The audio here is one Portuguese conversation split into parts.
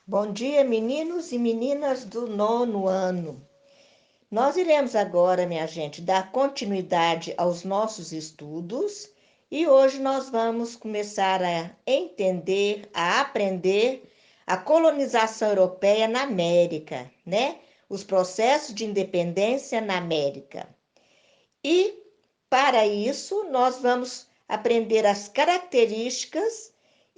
Bom dia, meninos e meninas do nono ano. Nós iremos agora, minha gente, dar continuidade aos nossos estudos e hoje nós vamos começar a entender, a aprender a colonização europeia na América, né? Os processos de independência na América. E, para isso, nós vamos aprender as características,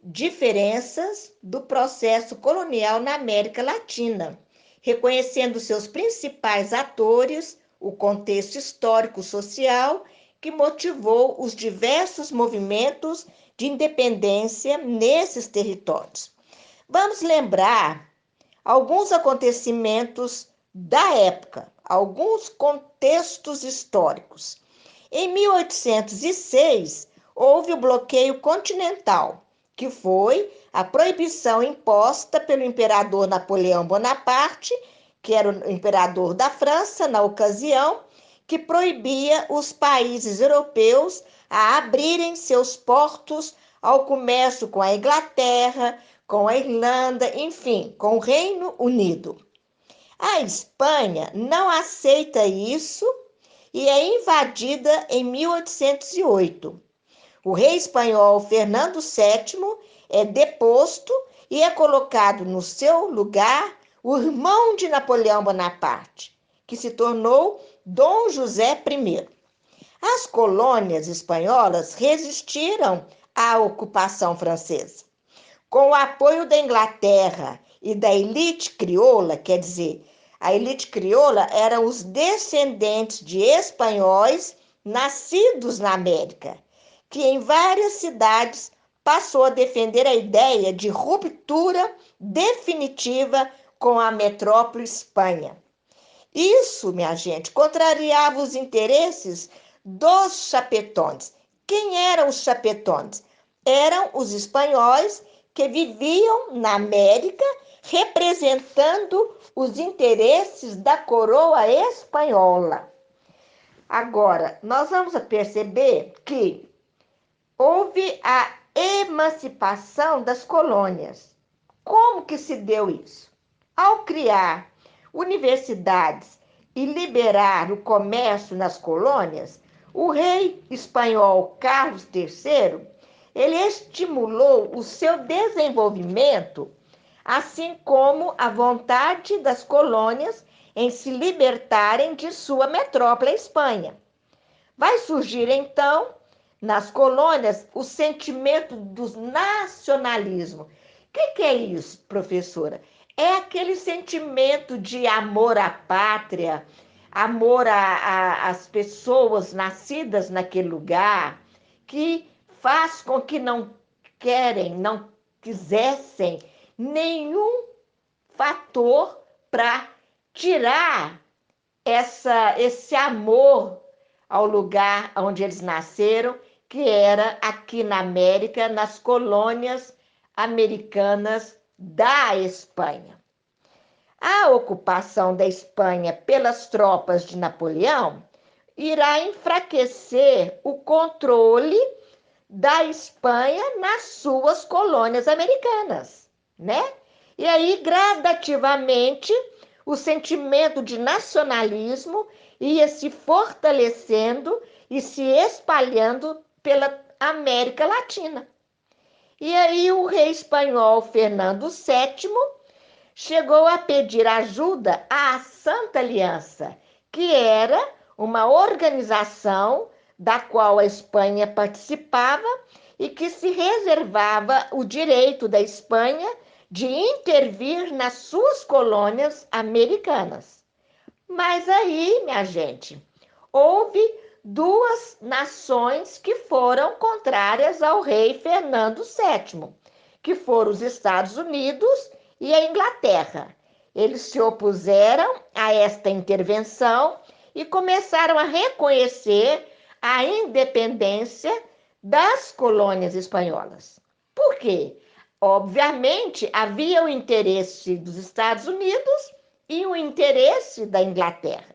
diferenças do processo colonial na América Latina, reconhecendo seus principais atores, o contexto histórico-social que motivou os diversos movimentos de independência nesses territórios. Vamos lembrar alguns acontecimentos da época, alguns contextos históricos. Em 1806, houve o bloqueio continental, que foi a proibição imposta pelo imperador Napoleão Bonaparte, que era o imperador da França na ocasião, que proibia os países europeus a abrirem seus portos ao comércio com a Inglaterra, com a Irlanda, enfim, com o Reino Unido. A Espanha não aceita isso e é invadida em 1808. O rei espanhol Fernando VII é deposto e é colocado no seu lugar o irmão de Napoleão Bonaparte, que se tornou Dom José I. As colônias espanholas resistiram à ocupação francesa. Com o apoio da Inglaterra e da elite crioula, quer dizer, a elite crioula eram os descendentes de espanhóis nascidos na América, que em várias cidades passou a defender a ideia de ruptura definitiva com a metrópole Espanha. Isso, minha gente, contrariava os interesses dos chapetões. Quem eram os chapetões? Eram os espanhóis que viviam na América representando os interesses da coroa espanhola. Agora, nós vamos perceber que houve a emancipação das colônias. Como que se deu isso? Ao criar universidades e liberar o comércio nas colônias, o rei espanhol Carlos III, ele estimulou o seu desenvolvimento, assim como a vontade das colônias em se libertarem de sua metrópole, a Espanha. Vai surgir então nas colônias o sentimento do nacionalismo. O que é isso, professora? É aquele sentimento de amor à pátria, amor às pessoas nascidas naquele lugar, que faz com que não quisessem nenhum fator para tirar esse amor ao lugar onde eles nasceram, que era aqui na América, nas colônias americanas da Espanha. A ocupação da Espanha pelas tropas de Napoleão irá enfraquecer o controle da Espanha nas suas colônias americanas, né? E aí, gradativamente, o sentimento de nacionalismo ia se fortalecendo e se espalhando pela América Latina. E aí o rei espanhol Fernando VII chegou a pedir ajuda à Santa Aliança, que era uma organização da qual a Espanha participava e que se reservava o direito da Espanha de intervir nas suas colônias americanas. Mas aí, minha gente, houve duas nações que foram contrárias ao rei Fernando VII, que foram os Estados Unidos e a Inglaterra. Eles se opuseram a esta intervenção e começaram a reconhecer a independência das colônias espanholas. Por quê? Obviamente, havia o interesse dos Estados Unidos e o interesse da Inglaterra.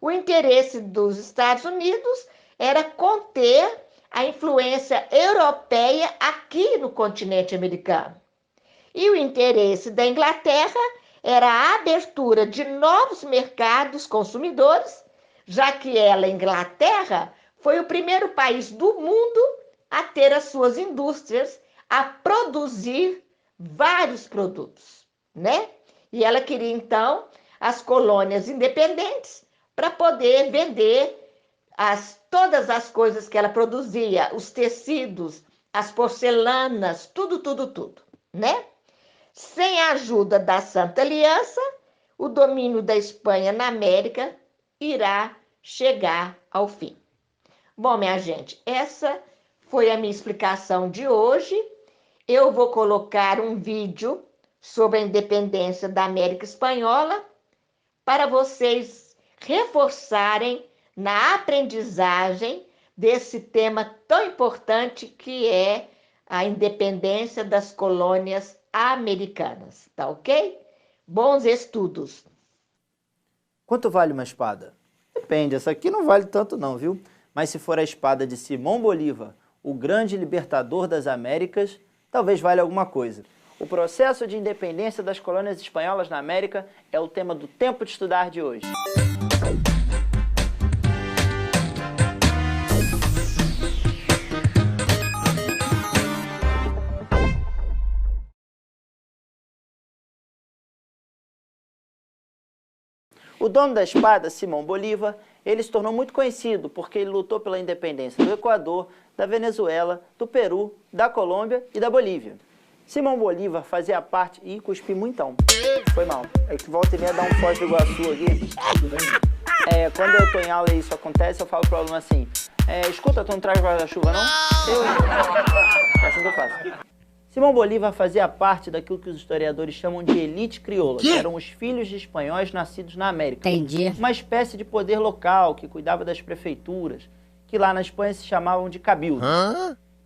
O interesse dos Estados Unidos era conter a influência europeia aqui no continente americano. E o interesse da Inglaterra era a abertura de novos mercados consumidores, já que ela, Inglaterra, foi o primeiro país do mundo a ter as suas indústrias, a produzir vários produtos, né? E ela queria, então, as colônias independentes para poder vender todas as coisas que ela produzia, os tecidos, as porcelanas, tudo, né? Sem a ajuda da Santa Aliança, o domínio da Espanha na América irá chegar ao fim. Bom, minha gente, essa foi a minha explicação de hoje. Eu vou colocar um vídeo sobre a independência da América Espanhola para vocês reforçarem na aprendizagem desse tema tão importante que é a independência das colônias americanas, tá ok? Bons estudos! Quanto vale uma espada? Depende, essa aqui não vale tanto não, viu? Mas se for a espada de Simão Bolívar, o grande libertador das Américas, talvez valha alguma coisa. O processo de independência das colônias espanholas na América é o tema do Tempo de Estudar de hoje. O dono da espada, Simão Bolívar, ele se tornou muito conhecido porque ele lutou pela independência do Equador, da Venezuela, do Peru, da Colômbia e da Bolívia. Simão Bolívar fazia parte... Ih, cuspi muitão. Foi mal. É que volta e meia dá um Foz do Iguaçu aqui. Quando eu tô em aula e isso acontece, eu falo pro aluno assim, escuta, tu não traz guarda-chuva não? É assim que eu faço. Simão Bolívar fazia parte daquilo que os historiadores chamam de elite crioula, que eram os filhos de espanhóis nascidos na América. Entendi. Uma espécie de poder local que cuidava das prefeituras, que lá na Espanha se chamavam de cabildo.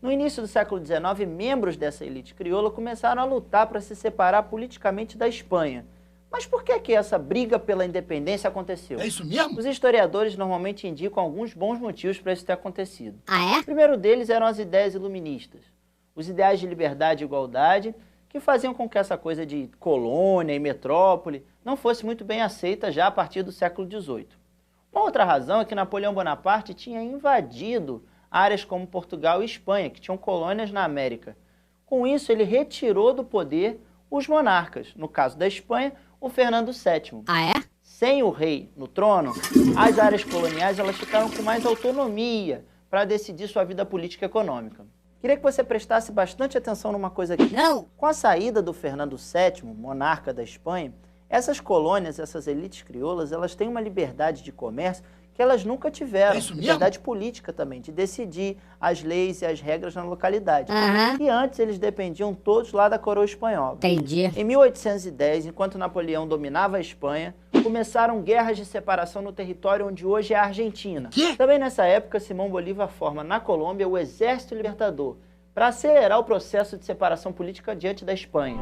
No início do século XIX, membros dessa elite crioula começaram a lutar para se separar politicamente da Espanha. Mas por que essa briga pela independência aconteceu? É isso mesmo? Os historiadores normalmente indicam alguns bons motivos para isso ter acontecido. Ah, é? O primeiro deles eram as ideias iluministas. Os ideais de liberdade e igualdade, que faziam com que essa coisa de colônia e metrópole não fosse muito bem aceita já a partir do século XVIII. Uma outra razão é que Napoleão Bonaparte tinha invadido áreas como Portugal e Espanha, que tinham colônias na América. Com isso, ele retirou do poder os monarcas, no caso da Espanha, o Fernando VII. Ah, é? Sem o rei no trono, as áreas coloniais elas ficaram com mais autonomia para decidir sua vida política e econômica. Queria que você prestasse bastante atenção numa coisa aqui. Não! Com a saída do Fernando VII, monarca da Espanha, essas colônias, essas elites crioulas, elas têm uma liberdade de comércio que elas nunca tiveram. É isso mesmo? Liberdade política também, de decidir as leis e as regras na localidade. E antes eles dependiam todos lá da coroa espanhola. Entendi. Em 1810, enquanto Napoleão dominava a Espanha, começaram guerras de separação no território onde hoje é a Argentina. Também nessa época, Simão Bolívar forma na Colômbia o Exército Libertador, para acelerar o processo de separação política diante da Espanha.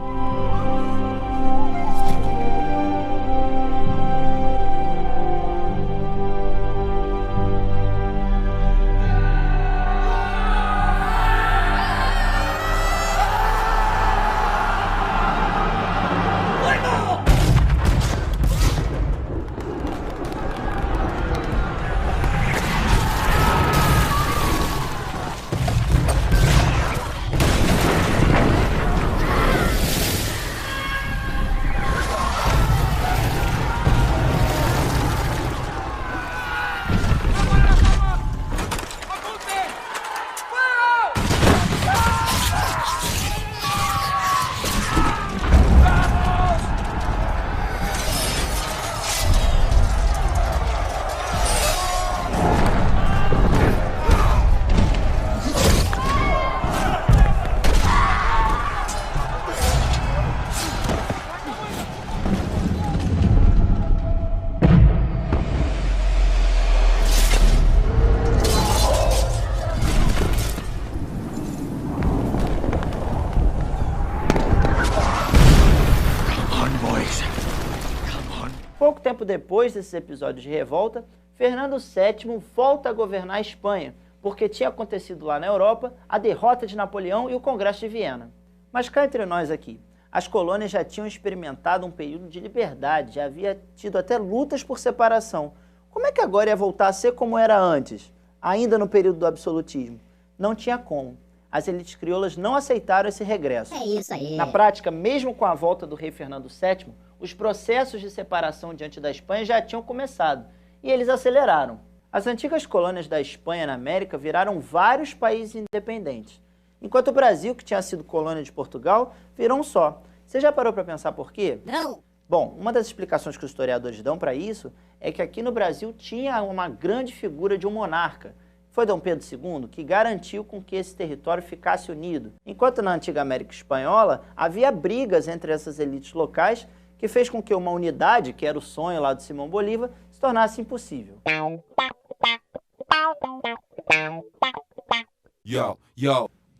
Pouco tempo depois desses episódios de revolta, Fernando VII volta a governar a Espanha, porque tinha acontecido lá na Europa a derrota de Napoleão e o Congresso de Viena. Mas cá entre nós aqui, as colônias já tinham experimentado um período de liberdade, já havia tido até lutas por separação. Como é que agora ia voltar a ser como era antes, ainda no período do absolutismo? Não tinha como. As elites crioulas não aceitaram esse regresso. É isso aí. Na prática, mesmo com a volta do rei Fernando VII, os processos de separação diante da Espanha já tinham começado, e eles aceleraram. As antigas colônias da Espanha na América viraram vários países independentes, enquanto o Brasil, que tinha sido colônia de Portugal, virou um só. Você já parou para pensar por quê? Não. Bom, uma das explicações que os historiadores dão para isso é que aqui no Brasil tinha uma grande figura de um monarca. Foi Dom Pedro II que garantiu com que esse território ficasse unido. Enquanto na antiga América Espanhola havia brigas entre essas elites locais que fez com que uma unidade, que era o sonho lá de Simão Bolívar, se tornasse impossível.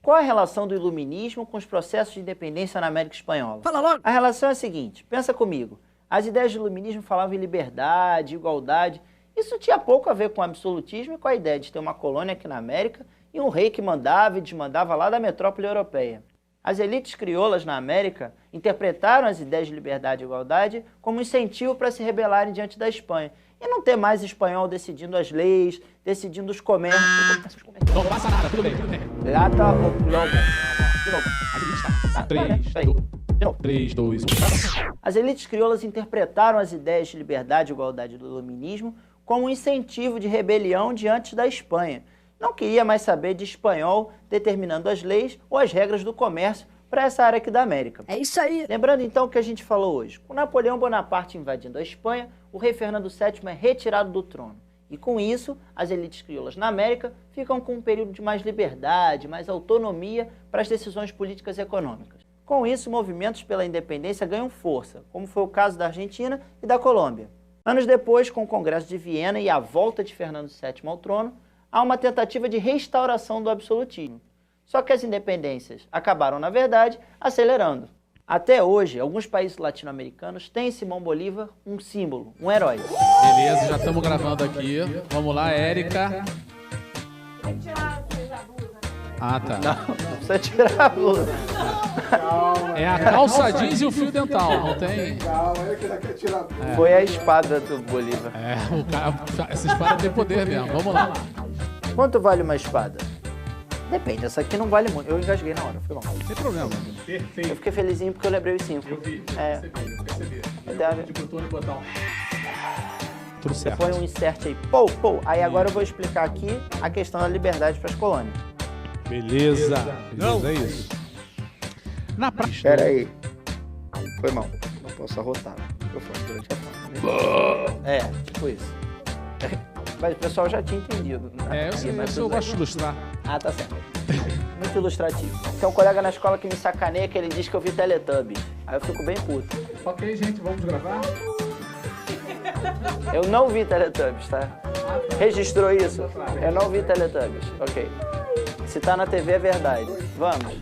Qual a relação do iluminismo com os processos de independência na América Espanhola? Fala logo. A relação é a seguinte, pensa comigo. As ideias do iluminismo falavam em liberdade, igualdade. Isso tinha pouco a ver com o absolutismo e com a ideia de ter uma colônia aqui na América e um rei que mandava e desmandava lá da metrópole europeia. As elites crioulas na América interpretaram as ideias de liberdade e igualdade como incentivo para se rebelarem diante da Espanha. E não ter mais espanhol decidindo as leis, decidindo os comércios. Não passa nada, tudo bem, tudo bem. Lata ou globo. De novo. 3, 2, 1. As elites crioulas interpretaram as ideias de liberdade e igualdade do iluminismo como um incentivo de rebelião diante da Espanha. Não queria mais saber de espanhol determinando as leis ou as regras do comércio para essa área aqui da América. É isso aí. Lembrando então o que a gente falou hoje. Com Napoleão Bonaparte invadindo a Espanha, o rei Fernando VII é retirado do trono. E com isso, as elites crioulas na América ficam com um período de mais liberdade, mais autonomia para as decisões políticas e econômicas. Com isso, movimentos pela independência ganham força, como foi o caso da Argentina e da Colômbia. Anos depois, com o Congresso de Viena e a volta de Fernando VII ao trono, há uma tentativa de restauração do absolutismo. Só que as independências acabaram, na verdade, acelerando. Até hoje, alguns países latino-americanos têm em Simão Bolívar um símbolo, um herói. Beleza, já estamos gravando aqui. Vamos lá, Érica. Ah, tá. Não precisa tirar a blusa. É a calça jeans e o fio dental, não tem? Calma, ele que já quer tirar. Foi a espada do Bolívar. É, o cara, essa espada tem poder mesmo. Vamos lá. Quanto vale uma espada? Depende, essa aqui não vale muito. Eu engasguei na hora, foi bom. Sem problema. Eu fiquei felizinho porque eu lembrei os 5. Eu vi, É. eu percebi. Deve- De botão no botão. Tudo certo. Foi um insert aí. Aí agora eu vou explicar aqui a questão da liberdade para as colônias. Beleza. Beleza, é isso. Na prática. Espera aí. Foi mal. Não posso arrotar o microfone durante a fala. É, tipo isso. Mas o pessoal já tinha entendido. É, eu sei, Mas eu tudo gosto de bem. ilustrar. Ah, tá certo. Muito ilustrativo. Tem um colega na escola que me sacaneia que ele diz que eu vi Teletubbies. Aí eu fico bem puto. Ok, gente, vamos gravar? Eu não vi Teletubbies, tá? Registrou isso? Eu não vi Teletubbies. Ok. Se tá na TV é verdade. Vamos.